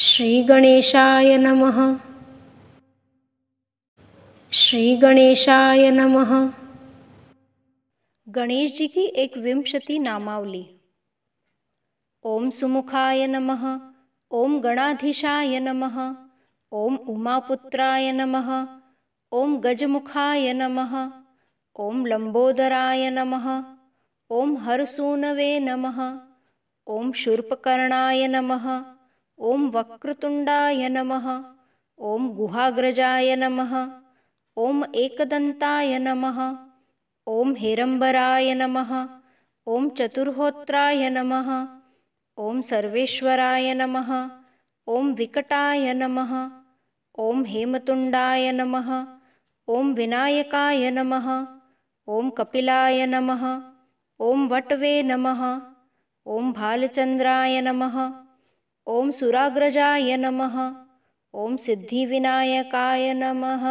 श्री गणेशाय नमः। श्री गणेशाय नमः। गणेश जी की 51 नामावली। ओम सुमुखाय नमः। ओम गणाधीशाय नमः। ओम उमापुत्राय नमः। ओम गजमुखाय नमः। ओम लंबोदराय नमः। ओम हरसूनवे नमः। ओम शूर्पकर्णाय नमः। ओम वक्रतुंडाय नमः। ओम गुहाग्रजाय नमः। ओम एकदंताय नमः। ओम हेरंबराय नमः। ओम चतुर्होत्राय नमः। ओम सर्वेश्वराय नमः। ओम विकटाय नमः। ओम हेमतुंडाय नमः। ओम विनायकाय नमः। ओम कपिलाय नमः। ओम वटवे नमः। ओम भालचंद्राय नमः। ओम सुराग्रजाय नमः। ओम सिद्धिविनायकाय नमः।